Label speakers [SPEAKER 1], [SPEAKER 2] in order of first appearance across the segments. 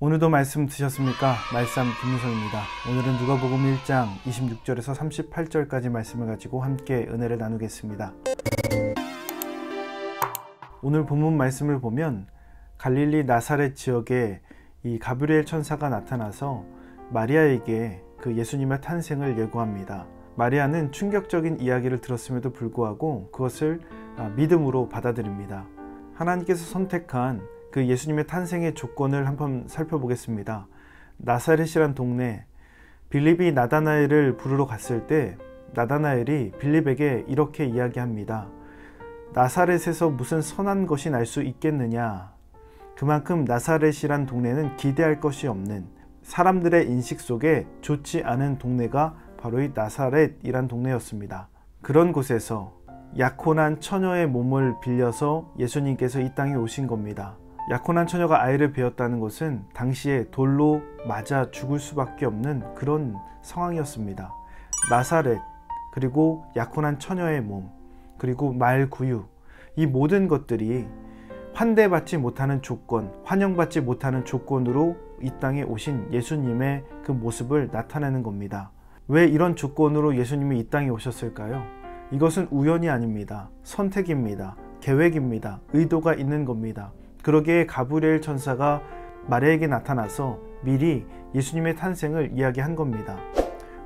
[SPEAKER 1] 오늘도 말씀 드셨습니까? 말씀 김무성입니다. 오늘은 누가복음 1장 26절에서 38절까지 말씀을 가지고 함께 은혜를 나누겠습니다. 오늘 본문 말씀을 보면 갈릴리 나사렛 지역에 이 가브리엘 천사가 나타나서 마리아에게 그 예수님의 탄생을 예고합니다. 마리아는 충격적인 이야기를 들었음에도 불구하고 그것을 믿음으로 받아들입니다. 하나님께서 선택한 그 예수님의 탄생의 조건을 한번 살펴보겠습니다. 나사렛이란 동네, 빌립이 나다나엘을 부르러 갔을 때 나다나엘이 빌립에게 이렇게 이야기합니다. 나사렛에서 무슨 선한 것이 날 수 있겠느냐? 그만큼 나사렛이란 동네는 기대할 것이 없는, 사람들의 인식 속에 좋지 않은 동네가 바로 이 나사렛이란 동네였습니다. 그런 곳에서 약혼한 처녀의 몸을 빌려서 예수님께서 이 땅에 오신 겁니다. 약혼한 처녀가 아이를 배었다는 것은 당시에 돌로 맞아 죽을 수밖에 없는 그런 상황이었습니다. 나사렛, 그리고 약혼한 처녀의 몸, 그리고 말구유, 이 모든 것들이 환대받지 못하는 조건, 환영받지 못하는 조건으로 이 땅에 오신 예수님의 그 모습을 나타내는 겁니다. 왜 이런 조건으로 예수님이 이 땅에 오셨을까요? 이것은 우연이 아닙니다. 선택입니다. 계획입니다. 의도가 있는 겁니다. 그러기에 가브리엘 천사가 마리아에게 나타나서 미리 예수님의 탄생을 이야기한 겁니다.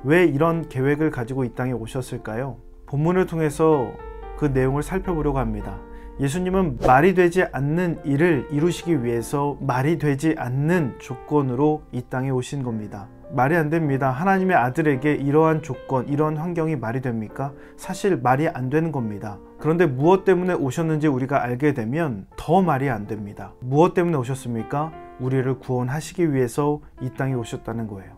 [SPEAKER 1] 왜 이런 계획을 가지고 이 땅에 오셨을까요? 본문을 통해서 그 내용을 살펴보려고 합니다. 예수님은 말이 되지 않는 일을 이루시기 위해서 말이 되지 않는 조건으로 이 땅에 오신 겁니다. 말이 안 됩니다. 하나님의 아들에게 이러한 조건, 이러한 환경이 말이 됩니까? 사실 말이 안 되는 겁니다. 그런데 무엇 때문에 오셨는지 우리가 알게 되면 더 말이 안 됩니다. 무엇 때문에 오셨습니까? 우리를 구원하시기 위해서 이 땅에 오셨다는 거예요.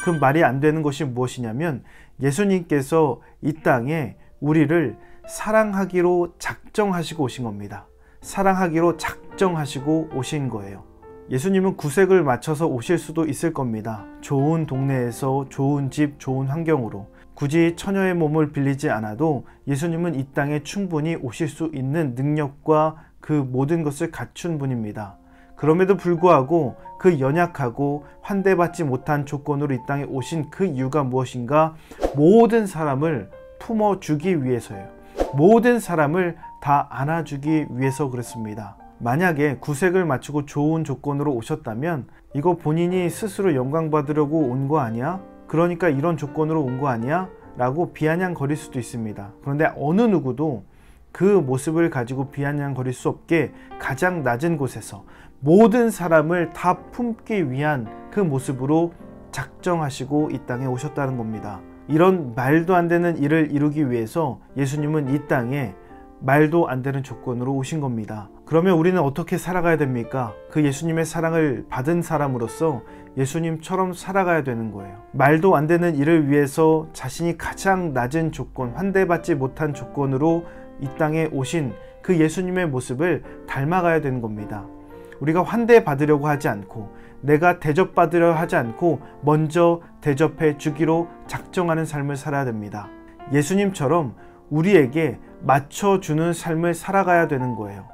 [SPEAKER 1] 그 말이 안 되는 것이 무엇이냐면 예수님께서 이 땅에 우리를 사랑하기로 작정하시고 오신 겁니다. 사랑하기로 작정하시고 오신 거예요. 예수님은 구색을 맞춰서 오실 수도 있을 겁니다. 좋은 동네에서 좋은 집, 좋은 환경으로 굳이 처녀의 몸을 빌리지 않아도 예수님은 이 땅에 충분히 오실 수 있는 능력과 그 모든 것을 갖춘 분입니다. 그럼에도 불구하고 그 연약하고 환대받지 못한 조건으로 이 땅에 오신 그 이유가 무엇인가? 모든 사람을 품어주기 위해서예요. 모든 사람을 다 안아주기 위해서 그렇습니다. 만약에 구색을 맞추고 좋은 조건으로 오셨다면 이거 본인이 스스로 영광 받으려고 온 거 아니야? 그러니까 이런 조건으로 온 거 아니야? 라고 비아냥거릴 수도 있습니다. 그런데 어느 누구도 그 모습을 가지고 비아냥거릴 수 없게 가장 낮은 곳에서 모든 사람을 다 품기 위한 그 모습으로 작정하시고 이 땅에 오셨다는 겁니다. 이런 말도 안 되는 일을 이루기 위해서 예수님은 이 땅에 말도 안 되는 조건으로 오신 겁니다. 그러면 우리는 어떻게 살아가야 됩니까? 그 예수님의 사랑을 받은 사람으로서 예수님처럼 살아가야 되는 거예요. 말도 안 되는 일을 위해서 자신이 가장 낮은 조건, 환대받지 못한 조건으로 이 땅에 오신 그 예수님의 모습을 닮아가야 되는 겁니다. 우리가 환대받으려고 하지 않고 내가 대접받으려 하지 않고 먼저 대접해 주기로 작정하는 삶을 살아야 됩니다. 예수님처럼 우리에게 맞춰주는 삶을 살아가야 되는 거예요.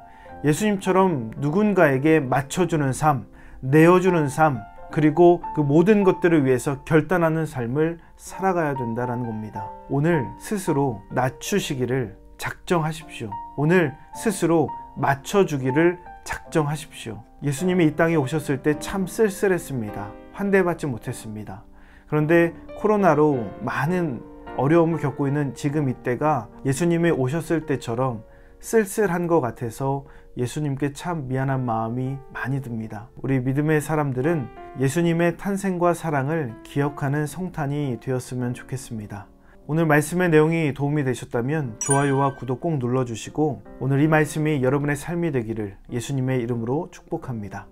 [SPEAKER 1] 예수님처럼 누군가에게 맞춰주는 삶, 내어주는 삶, 그리고 그 모든 것들을 위해서 결단하는 삶을 살아가야 된다는 겁니다. 오늘 스스로 낮추시기를 작정하십시오. 오늘 스스로 맞춰주기를 작정하십시오. 예수님이 이 땅에 오셨을 때 참 쓸쓸했습니다. 환대받지 못했습니다. 그런데 코로나로 많은 어려움을 겪고 있는 지금 이때가 예수님이 오셨을 때처럼 쓸쓸한 것 같아서 예수님께 참 미안한 마음이 많이 듭니다. 우리 믿음의 사람들은 예수님의 탄생과 사랑을 기억하는 성탄이 되었으면 좋겠습니다. 오늘 말씀의 내용이 도움이 되셨다면 좋아요와 구독 꼭 눌러주시고 오늘 이 말씀이 여러분의 삶이 되기를 예수님의 이름으로 축복합니다.